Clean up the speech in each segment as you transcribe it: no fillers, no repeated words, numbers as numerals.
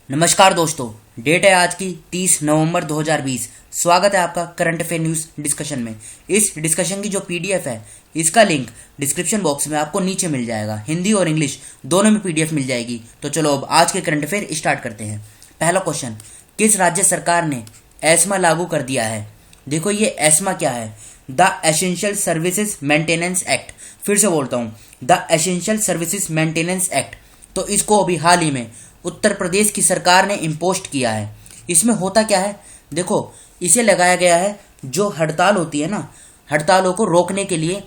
नमस्कार दोस्तों, डेट है आज की 30 नवंबर 2020। स्वागत है आपका करंट अफेयर न्यूज़ डिस्कशन में। इस डिस्कशन की जो पीडीएफ है इसका लिंक डिस्क्रिप्शन बॉक्स में आपको नीचे मिल जाएगा। हिंदी और इंग्लिश दोनों में पीडीएफ मिल जाएगी। तो चलो अब आज के करंट अफेयर स्टार्ट करते हैं। पहला क्वेश्चन, किस राज्य सरकार ने एस्मा लागू कर दिया है? देखो ये एस्मा क्या है? The essential services maintenance act. फिर से बोलता हूँ, the essential services maintenance act. तो इसको अभी हाल ही में उत्तर प्रदेश की सरकार ने इम्पोस्ट किया है। इसमें होता क्या है, देखो इसे लगाया गया है, जो हड़ताल होती है ना, हड़तालों को रोकने के लिए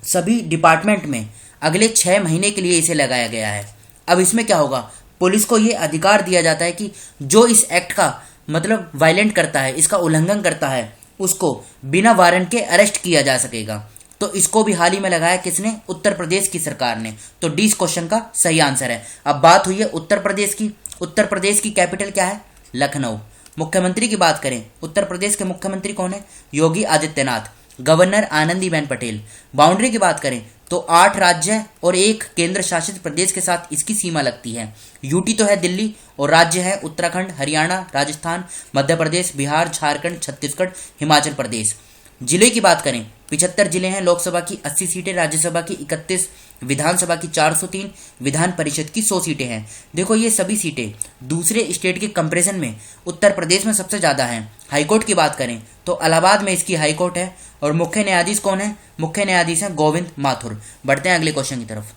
सभी डिपार्टमेंट में अगले 6 महीने के लिए इसे लगाया गया है। अब इसमें क्या होगा, पुलिस को ये अधिकार दिया जाता है कि जो इस एक्ट का मतलब वायलेंट करता है, इसका उल्लंघन करता है, उसको बिना वारंट के अरेस्ट किया जा सकेगा। तो इसको भी हाल ही में लगाया किसने? उत्तर प्रदेश की सरकार ने। तो डी इस क्वेश्चन का सही आंसर है। अब बात हुई है उत्तर प्रदेश की। उत्तर प्रदेश की कैपिटल क्या है? लखनऊ। मुख्यमंत्री की बात करें, उत्तर प्रदेश के मुख्यमंत्री कौन है? योगी आदित्यनाथ। गवर्नर आनंदीबेन पटेल। बाउंड्री की बात करें तो 8 राज्य और 1 केंद्र शासित प्रदेश के साथ इसकी सीमा लगती है। यूटी तो है दिल्ली, और राज्य है उत्तराखंड, हरियाणा, राजस्थान, मध्य प्रदेश, बिहार, झारखंड, छत्तीसगढ़, हिमाचल प्रदेश। जिले की बात करें, 75 जिले हैं। लोकसभा की 80 सीटें, राज्यसभा की 31, विधानसभा की 403, विधान परिषद की 100 सीटें हैं। देखो ये सभी सीटें दूसरे स्टेट के कंपैरिजन में उत्तर प्रदेश में सबसे ज़्यादा हैं। हाईकोर्ट की बात करें तो इलाहाबाद में इसकी हाईकोर्ट है। और मुख्य न्यायाधीश कौन है? मुख्य न्यायाधीश हैं गोविंद माथुर। बढ़ते हैं अगले क्वेश्चन की तरफ।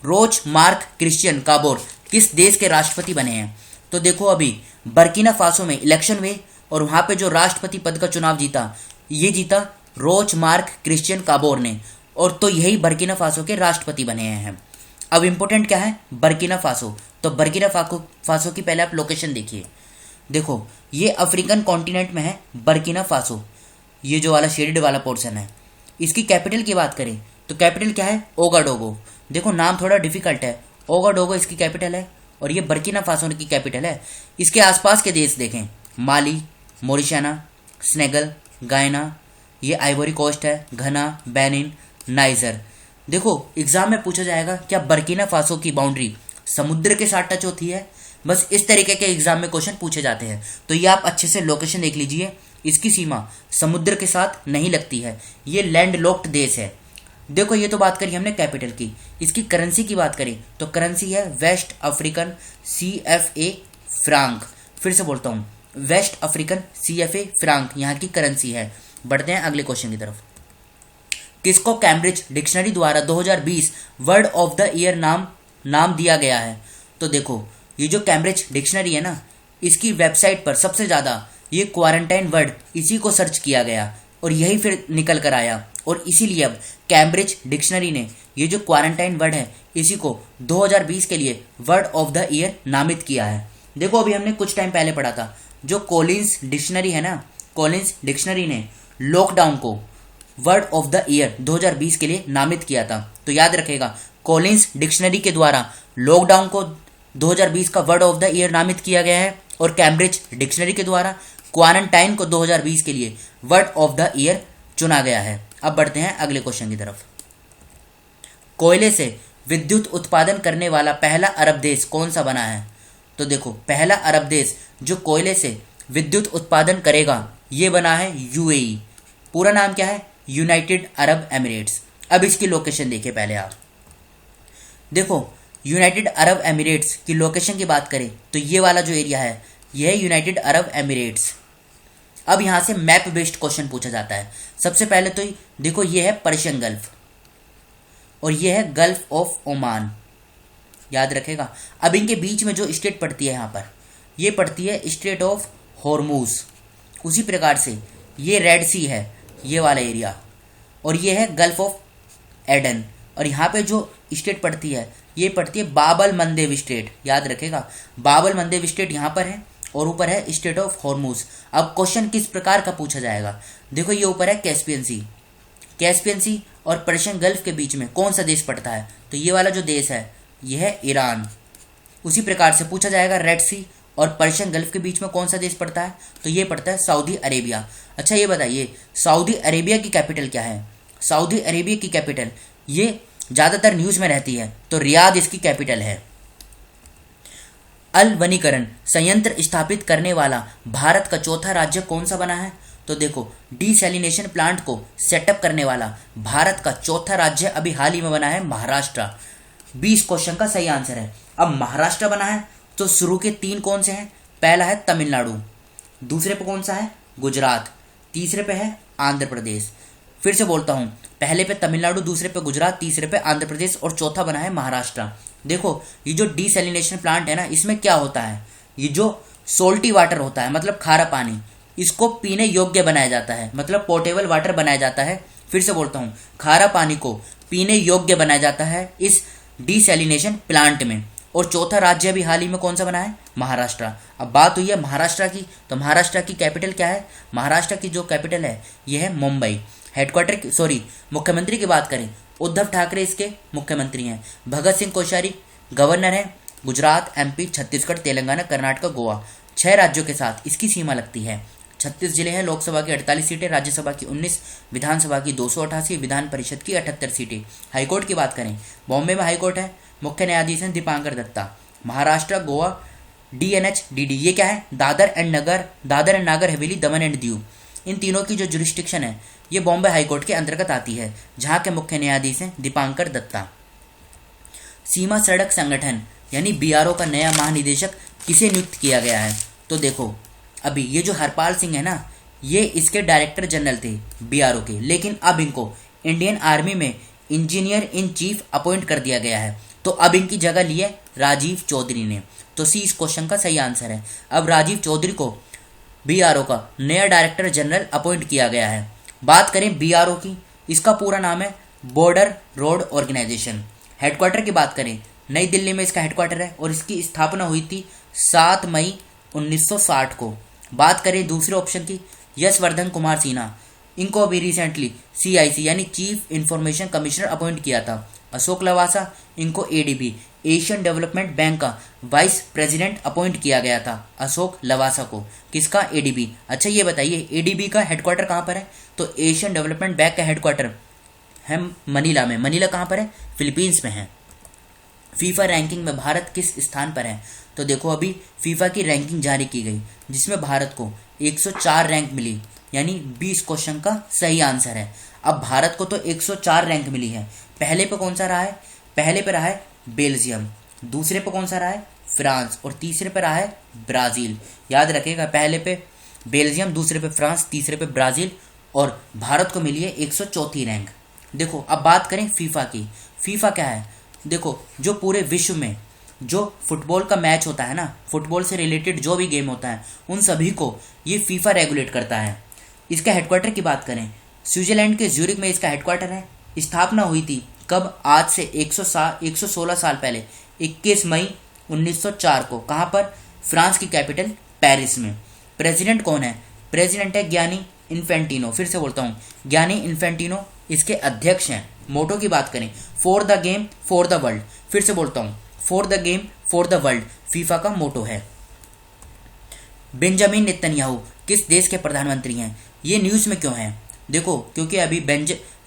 रोच मार्क क्रिश्चियन काबोर किस देश के राष्ट्रपति बने हैं? तो देखो अभी बर्किना फासो में इलेक्शन हुए और वहां पे जो राष्ट्रपति पद का चुनाव जीता, ये जीता रोच मार्क क्रिश्चियन काबोर ने। और तो यही बर्किना फासो के राष्ट्रपति बने हैं। अब इंपॉर्टेंट क्या है? Burkina Faso. तो बर्किना फासो की पहले आप लोकेशन देखिए। देखो ये अफ्रीकन कॉन्टिनेंट में है बर्किना फासो, ये जो वाला शेडेड वाला पोर्शन है। इसकी कैपिटल की बात करें तो कैपिटल क्या है? ओगाडोगो। देखो नाम थोड़ा डिफिकल्ट है। ओगाडोगो इसकी कैपिटल है और ये बर्किना फासो की कैपिटल है। इसके आसपास के देश देखें, माली, मोरिशाना, सेनेगल, गायना, ये आइवरी कोस्ट है, घना, बेनिन, नाइजर। देखो एग्जाम में पूछा जाएगा क्या बर्किना फासो की बाउंड्री समुद्र के साथ टच होती है? बस इस तरीके के एग्जाम में क्वेश्चन पूछे जाते हैं। तो ये आप अच्छे से लोकेशन देख लीजिए। इसकी सीमा समुद्र के साथ नहीं लगती है, ये लैंड लॉक्ड देश है। देखो ये तो बात करी हमने कैपिटल की। इसकी करेंसी की बात करें तो करेंसी है वेस्ट अफ्रीकन CFA फ्रांक। फिर से बोलता हूँ, वेस्ट अफ्रीकन CFA फ्रांक यहाँ की करेंसी है। बढ़ते हैं अगले क्वेश्चन की तरफ। किसको कैम्ब्रिज डिक्शनरी द्वारा 2020 वर्ड ऑफ द ईयर नाम दिया गया है? तो देखो ये जो कैम्ब्रिज डिक्शनरी है ना, इसकी वेबसाइट पर सबसे ज़्यादा ये क्वारंटाइन वर्ड इसी को सर्च किया गया और यही फिर निकल कर आया। और इसीलिए अब कैम्ब्रिज डिक्शनरी ने ये जो क्वारंटाइन वर्ड है इसी को 2020 के लिए वर्ड ऑफ द ईयर नामित किया है। देखो अभी हमने कुछ टाइम पहले पढ़ा था, जो कॉलिंस डिक्शनरी है ना, कॉलिंस डिक्शनरी ने लॉकडाउन को वर्ड ऑफ द ईयर 2020 के लिए नामित किया था। तो याद रखेगा, कॉलिंस डिक्शनरी के द्वारा लॉकडाउन को 2020 का वर्ड ऑफ द ईयर नामित किया गया है और कैम्ब्रिज डिक्शनरी के द्वारा क्वारंटाइन को 2020 के लिए वर्ड ऑफ द ईयर चुना गया है। अब बढ़ते हैं अगले क्वेश्चन की तरफ। कोयले से विद्युत उत्पादन करने वाला पहला अरब देश कौन सा बना है? तो देखो पहला अरब देश जो कोयले से विद्युत उत्पादन करेगा ये बना है UAE। पूरा नाम क्या है? United Arab Emirates. अब इसकी लोकेशन देखिए पहले आप। देखो यूनाइटेड अरब एमिरेट्स की लोकेशन की बात करें तो ये वाला जो एरिया है यह है यूनाइटेड अरब एमिरेट्स। अब यहाँ से मैप बेस्ड क्वेश्चन पूछा जाता है। सबसे पहले तो देखो ये है पर्शियन गल्फ और ये है गल्फ ऑफ ओमान, याद रखेगा। अब इनके बीच में जो स्टेट पड़ती है यहाँ पर, ये पड़ती है स्ट्रेट ऑफ हॉर्मूज। उसी प्रकार से ये रेड सी है ये वाला एरिया, और ये है गल्फ ऑफ एडन। और यहाँ पे जो स्टेट पड़ती है ये पड़ती है बाबल मंदेब स्टेट, याद रखेगा। बाबल मंदेब स्टेट यहाँ पर है और ऊपर है स्टेट ऑफ हॉर्मूज। अब क्वेश्चन किस प्रकार का पूछा जाएगा? देखो ये ऊपर है कैस्पियन सी। कैस्पियन सी और पर्शियन गल्फ के बीच में कौन सा देश पड़ता है? तो ये वाला जो देश है ये है ईरान। उसी प्रकार से पूछा जाएगा रेड सी और पर्शियन गल्फ के बीच में कौन सा देश पड़ता है? तो ये पड़ता है सऊदी अरेबिया। अच्छा ये बताइए सऊदी अरेबिया की कैपिटल क्या है? सऊदी अरेबिया की कैपिटल ये ज़्यादातर न्यूज़ में रहती है, तो रियाद इसकी कैपिटल है। अल वनीकरण संयंत्र स्थापित करने वाला भारत का चौथा राज्य कौन सा बना है? तो देखो, डीसैलिनेशन प्लांट को सेटअप करने वाला भारत का चौथा राज्य अभी हाल ही में बना है महाराष्ट्र। 20 क्वेश्चन का सही आंसर है। अब महाराष्ट्र बना है तो शुरू के 3 कौन से हैं? पहला है तमिलनाडु, दूसरे पे कौन सा है? गुजरात, तीसरे पे है आंध्र प्रदेश। फिर से बोलता हूँ, पहले पे तमिलनाडु, दूसरे पे गुजरात, तीसरे पे आंध्र प्रदेश और चौथा बना है महाराष्ट्र। देखो, ये जो डीसैलिनेशन प्लांट है ना, इसमें क्या होता है, ये जो सोल्टी वाटर होता है मतलब खारा पानी, इसको पीने योग्य बनाया जाता है, मतलब पोर्टेबल वाटर बनाया जाता है। फिर से बोलता हूँ, खारा पानी को पीने योग्य बनाया जाता है इस डीसैलिनेशन प्लांट में। और चौथा राज्य अभी हाल ही में कौन सा बना है? महाराष्ट्र। अब बात हुई है महाराष्ट्र की, तो महाराष्ट्र की कैपिटल क्या है? महाराष्ट्र की जो कैपिटल है ये है मुंबई। हेडक्वार्टर मुख्यमंत्री की बात करें, उद्धव ठाकरे इसके मुख्यमंत्री हैं। भगत सिंह कोश्यारी गवर्नर हैं। गुजरात, एमपी, छत्तीसगढ़, तेलंगाना, कर्नाटक, गोवा, 6 राज्यों के साथ इसकी सीमा लगती है। 36 जिले हैं, लोकसभा की 48 सीटें, राज्यसभा की 19, विधानसभा की 288, विधान परिषद की 78 सीटें। हाईकोर्ट की बात करें, बॉम्बे में हाईकोर्ट है, मुख्य न्यायाधीश हैं दीपांकर दत्ता। महाराष्ट्र, गोवा, डीएनएच, डीडी, ये क्या है? Dadar and Nagar Haveli, Daman and Diu, इन तीनों की जो जुरिस्डिक्शन है ये बॉम्बे हाईकोर्ट के अंतर्गत आती है, जहां के मुख्य न्यायाधीश हैं दीपांकर दत्ता। सीमा सड़क संगठन यानी बीआरओ का नया महानिदेशक किसे नियुक्त किया गया है? तो देखो, अभी ये जो हरपाल सिंह है ना, ये इसके डायरेक्टर जनरल थे बीआरओ के, लेकिन अब इनको इंडियन आर्मी में इंजीनियर इन चीफ अपॉइंट कर दिया गया है। तो अब इनकी जगह ली है राजीव चौधरी ने। तो सी इस क्वेश्चन का सही आंसर है। अब राजीव चौधरी को बीआरओ का नया डायरेक्टर जनरल अपॉइंट किया गया है। बात करें बीआरओ की, इसका पूरा नाम है बॉर्डर रोड ऑर्गेनाइजेशन। हेडक्वार्टर की बात करें, नई दिल्ली में इसका हेडक्वार्टर है और इसकी स्थापना हुई थी 7 मई 1960 को। बात करें दूसरे ऑप्शन की, यशवर्धन कुमार सिन्हा, इनको अभी रिसेंटली सीआईसी यानी चीफ इंफॉर्मेशन कमिश्नर अपॉइंट किया था। अशोक लवासा, इनको एडीबी एशियन डेवलपमेंट बैंक का वाइस प्रेसिडेंट अपॉइंट किया गया था, अशोक लवासा को। किसका? एडीबी। अच्छा ये बताइए, एडीबी का हेडक्वार्टर कहाँ पर है? तो एशियन डेवलपमेंट बैंक का हेडक्वार्टर है मनीला में। मनीला कहाँ पर है? फिलीपींस में है। फीफा रैंकिंग में भारत किस स्थान पर है? तो देखो, अभी फीफा की रैंकिंग जारी की गई, जिसमें भारत को 104 रैंक मिली, यानी 20 क्वेश्चन का सही आंसर है। अब भारत को तो 104 रैंक मिली है। पहले पे कौन सा रहा है? पहले पे रहा है बेल्जियम, दूसरे पे कौन सा रहा है? फ्रांस, और तीसरे पे रहा है ब्राजील। याद रखिएगा, पहले पे बेल्जियम, दूसरे पे फ्रांस, तीसरे पे ब्राजील, और भारत को मिली है 104 रैंक। देखो, अब बात करें फीफा की। फीफा क्या है? देखो, जो पूरे विश्व में जो फुटबॉल का मैच होता है ना, फुटबॉल से रिलेटेड जो भी गेम होता है, उन सभी को ये फीफा रेगुलेट करता है। इसका हेडक्वार्टर की बात करें, स्विट्जरलैंड के ज्यूरिक में इसका हेडक्वार्टर है। स्थापना हुई थी कब? आज से 116 साल पहले, 21 मई 1904 को। कहाँ पर? फ्रांस की कैपिटल पेरिस में। प्रेसिडेंट कौन है? प्रेसिडेंट है गियानी इन्फेंटिनो। फिर से बोलता हूँ, गियानी इन्फेंटिनो इसके अध्यक्ष हैं। मोटो की बात करें, for the game for the world. फिर से बोलता हूँ, for the game for the world FIFA का मोटो है। बेंजामिन नेतन्याहू किस देश के प्रधानमंत्री हैं? ये न्यूज़ में क्यों है? देखो, क्योंकि अभी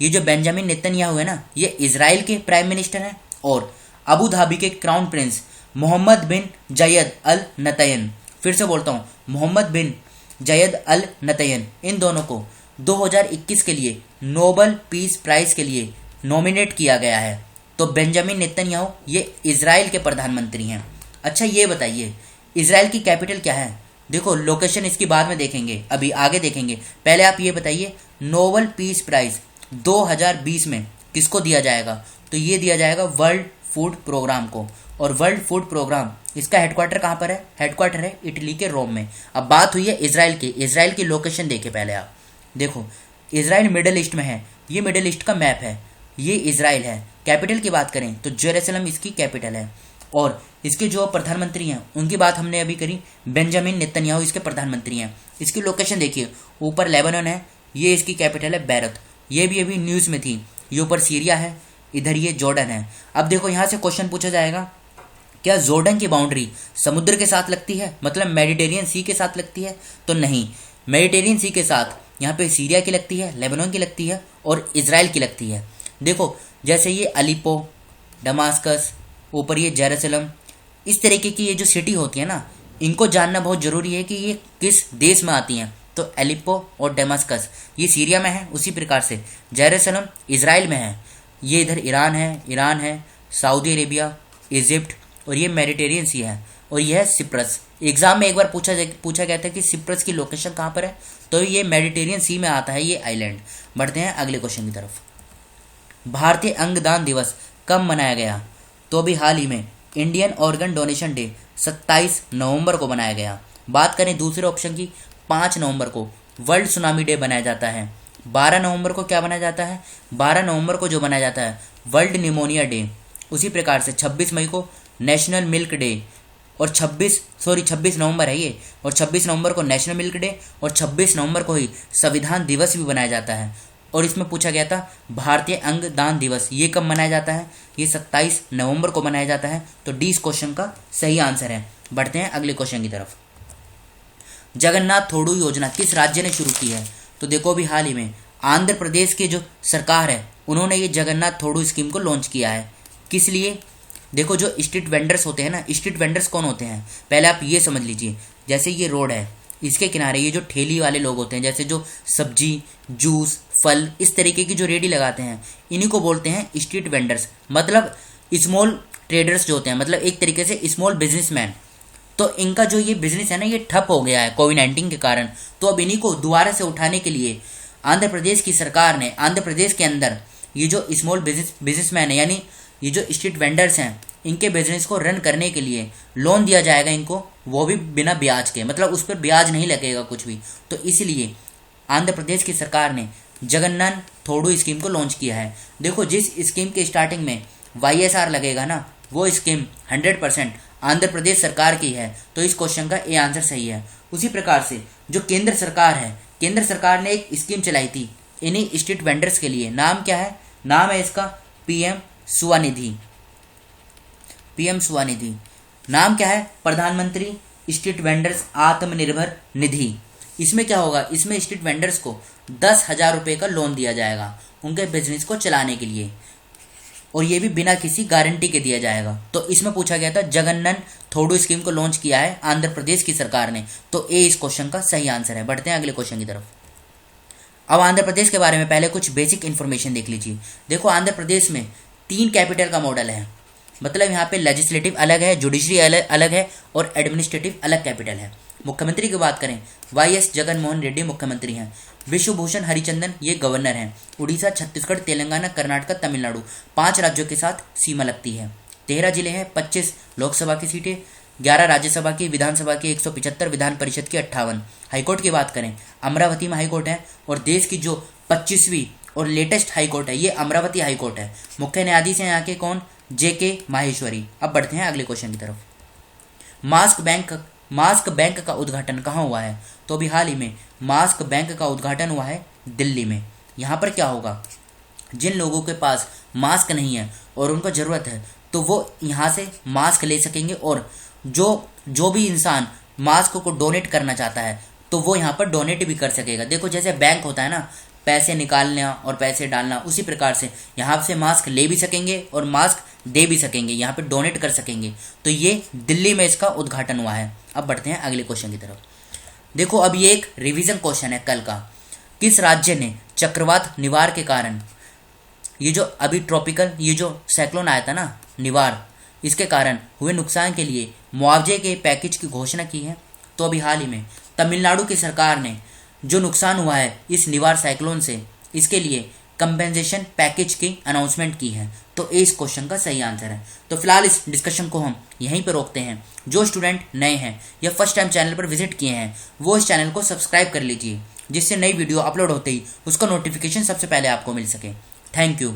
ये जो बेंजामिन नेतन्याहू है ना, ये इजराइल के प्राइम मिनिस्टर हैं, और अबू धाबी के क्राउन प्रिंस मोहम्मद बिन जायद अल नतयन। फिर से बोलता हूँ, मोहम्मद बिन जायद अल नतयन, इन दोनों को 2021 के लिए नोबल पीस प्राइज के लिए नॉमिनेट किया गया है। तो बेंजामिन नेतन्याहू ये इजराइल के प्रधानमंत्री हैं। अच्छा ये बताइए, इजराइल की कैपिटल क्या है? देखो, लोकेशन इसकी बाद में देखेंगे, अभी आगे देखेंगे। पहले आप ये बताइए, नोबल पीस प्राइज 2020 में किसको दिया जाएगा? तो ये दिया जाएगा वर्ल्ड फूड प्रोग्राम को। और वर्ल्ड फूड प्रोग्राम, इसका हेडक्वार्टर कहाँ पर है? हेडक्वार्टर है इटली के रोम में। अब बात हुई है इजराइल की। इजराइल की लोकेशन देखिए पहले आप। देखो, इजराइल मिडल ईस्ट में है, ये मिडल ईस्ट का मैप है, ये इजराइल है। कैपिटल की बात करें तो जेरूसलम इसकी कैपिटल है। और इसके जो प्रधानमंत्री हैं उनकी बात हमने अभी करी, बेंजामिन नेतन्याहू इसके प्रधानमंत्री हैं। इसकी लोकेशन देखिए, ऊपर लेबनान है, ये इसकी कैपिटल है बैरूत, ये भी अभी न्यूज़ में थी। ये ऊपर सीरिया है, इधर ये जॉर्डन है। अब देखो, यहाँ से क्वेश्चन पूछा जाएगा, क्या जॉर्डन की बाउंड्री समुद्र के साथ लगती है, मतलब मेडिटेरियन सी के साथ लगती है? तो नहीं, मेडिटेरियन सी के साथ यहाँ पे सीरिया की लगती है, लेबनान की लगती है और इजराइल की लगती है। देखो, जैसे ये अलीपो, दमास्कस, ऊपर ये जेरूसलम, इस तरीके की ये जो सिटी होती है ना, इनको जानना बहुत ज़रूरी है कि ये किस देश में आती हैं। तो एलिप्पो और डेमास्कस ये सीरिया में है, उसी प्रकार से जेरूसलम इज़राइल में है, ये इधर ईरान है, सऊदी अरेबिया, इजिप्ट और ये मेडिटेरियन सी है, और यह है सिप्रस। एग्जाम में एक बार पूछा गया था कि सिप्रस की लोकेशन कहाँ पर है, तो ये मेडिटेरियन सी में आता है ये आइलैंड। बढ़ते हैं अगले क्वेश्चन की तरफ। भारतीय अंगदान दिवस कब मनाया गया? तो अभी हाल ही में इंडियन ऑर्गन डोनेशन डे 27 नवंबर को मनाया गया। बात करें दूसरे ऑप्शन की, 5 नवंबर को वर्ल्ड सुनामी डे बनाया जाता है। 12 नवंबर को क्या बनाया जाता है? 12 नवंबर को जो बनाया जाता है वर्ल्ड निमोनिया डे। उसी प्रकार से 26 मई को नेशनल मिल्क डे, और 26 नवंबर है ये, और 26 नवंबर को नेशनल मिल्क डे, और 26 नवंबर को ही संविधान दिवस भी बनाया जाता है। और इसमें पूछा गया था भारतीय अंगदान दिवस ये कब मनाया जाता है? ये 27 नवंबर को मनाया जाता है। तो डी इस क्वेश्चन का सही आंसर है। बढ़ते हैं अगले क्वेश्चन की तरफ। जगन्नाथ थोडू योजना किस राज्य ने शुरू की है? तो देखो अभी हाल ही में आंध्र प्रदेश के जो सरकार है उन्होंने ये जगन्नाथ थोडू स्कीम को लॉन्च किया है। किस लिए? देखो जो स्ट्रीट वेंडर्स होते हैं ना, स्ट्रीट वेंडर्स कौन होते हैं पहले आप ये समझ लीजिए। जैसे ये रोड है, इसके किनारे ये जो ठेली वाले लोग होते हैं, जैसे जो सब्जी, जूस, फल इस तरीके की जो रेडी लगाते हैं, इन्हीं को बोलते हैं स्ट्रीट वेंडर्स, मतलब स्मॉल ट्रेडर्स जो होते हैं, मतलब एक तरीके से स्मॉल बिजनेसमैन। तो इनका जो ये बिजनेस है ना ये ठप हो गया है कोविड-19 के कारण। तो अब इन्हीं को दोबारा से उठाने के लिए आंध्र प्रदेश की सरकार ने आंध्र प्रदेश के अंदर ये जो स्मॉल बिजनेसमैन है, यानी ये जो स्ट्रीट वेंडर्स हैं, इनके बिजनेस को रन करने के लिए लोन दिया जाएगा इनको, वो भी बिना ब्याज के, मतलब उस पर ब्याज नहीं लगेगा कुछ भी। तो इसलिए आंध्र प्रदेश की सरकार ने जगन्नाथ थोडू स्कीम को लॉन्च किया है। देखो जिस स्कीम के स्टार्टिंग में YSR लगेगा ना, वो स्कीम 100% आंध्र प्रदेश सरकार की है। तो इस क्वेश्चन का ए आंसर सही है। उसी प्रकार से जो केंद्र सरकार है, केंद्र सरकार ने एक स्कीम चलाई थी इन्हीं स्ट्रीट वेंडर्स के लिए। नाम क्या है? नाम है इसका PM स्वनिधि। PM स्वनिधि नाम क्या है? प्रधानमंत्री स्ट्रीट वेंडर्स आत्मनिर्भर निधि। इसमें क्या होगा? इसमें स्ट्रीट वेंडर्स को 10,000 रुपये का लोन दिया जाएगा उनके बिजनेस को चलाने के लिए, और ये भी बिना किसी गारंटी के दिया जाएगा। तो इसमें पूछा गया था जगन्नाथ थोडू स्कीम को लॉन्च किया है आंध्र प्रदेश की सरकार ने। तो ए इस क्वेश्चन का सही आंसर है। बढ़ते हैं अगले क्वेश्चन की तरफ। अब आंध्र प्रदेश के बारे में पहले कुछ बेसिक इन्फॉर्मेशन देख लीजिए। देखो आंध्र प्रदेश में 3 कैपिटल का मॉडल है, मतलब यहाँ पे लेजिस्लेटिव अलग है, जुडिशरी अलग है, और एडमिनिस्ट्रेटिव अलग कैपिटल है। मुख्यमंत्री की बात करें, YS जगनमोहन रेड्डी मुख्यमंत्री हैं। विश्वभूषण हरिचंदन ये गवर्नर हैं। उड़ीसा, छत्तीसगढ़, तेलंगाना, कर्नाटक, तमिलनाडु 5 राज्यों के साथ सीमा लगती है। 13 जिले हैं, 25 लोकसभा की सीटें, 11 राज्यसभा की, विधानसभा की 175, विधान परिषद की 58। हाईकोर्ट की बात करें, अमरावती में हाईकोर्ट है, और देश की जो 25वीं और लेटेस्ट हाईकोर्ट है ये अमरावती हाईकोर्ट है। मुख्य न्यायाधीश हैं यहाँ के कौन? JK माहेश्वरी। अब बढ़ते हैं अगले क्वेश्चन की तरफ। मास्क बैंक का उद्घाटन कहाँ हुआ है? तो अभी हाल ही में मास्क बैंक का उद्घाटन हुआ है दिल्ली में। यहाँ पर क्या होगा? जिन लोगों के पास मास्क नहीं है और उनको ज़रूरत है तो वो यहाँ से मास्क ले सकेंगे, और जो भी इंसान मास्क को डोनेट करना चाहता है तो वो यहाँ पर डोनेट भी कर सकेगा। देखो जैसे बैंक होता है ना, पैसे निकालना और पैसे डालना, उसी प्रकार से यहाँ से मास्क ले भी सकेंगे और मास्क दे भी सकेंगे, यहाँ पे डोनेट कर सकेंगे। तो ये दिल्ली में इसका उद्घाटन हुआ है। अब बढ़ते हैं अगले क्वेश्चन की तरफ। देखो अब ये एक रिवीजन क्वेश्चन है कल का। किस राज्य ने चक्रवात निवार के कारण, ये जो अभी ट्रॉपिकल ये जो साइक्लोन आया था ना निवार, इसके कारण हुए नुकसान के लिए मुआवजे के पैकेज की घोषणा की है? तो अभी हाल ही में तमिलनाडु की सरकार ने जो नुकसान हुआ है इस निवार साइक्लोन से, इसके लिए कंपेंसेशन पैकेज की अनाउंसमेंट की है। तो इस क्वेश्चन का सही आंसर है। तो फिलहाल इस डिस्कशन को हम यहीं पर रोकते हैं। जो स्टूडेंट नए हैं या फर्स्ट टाइम चैनल पर विजिट किए हैं वो इस चैनल को सब्सक्राइब कर लीजिए, जिससे नई वीडियो अपलोड होते ही उसका नोटिफिकेशन सबसे पहले आपको मिल सके। Thank you.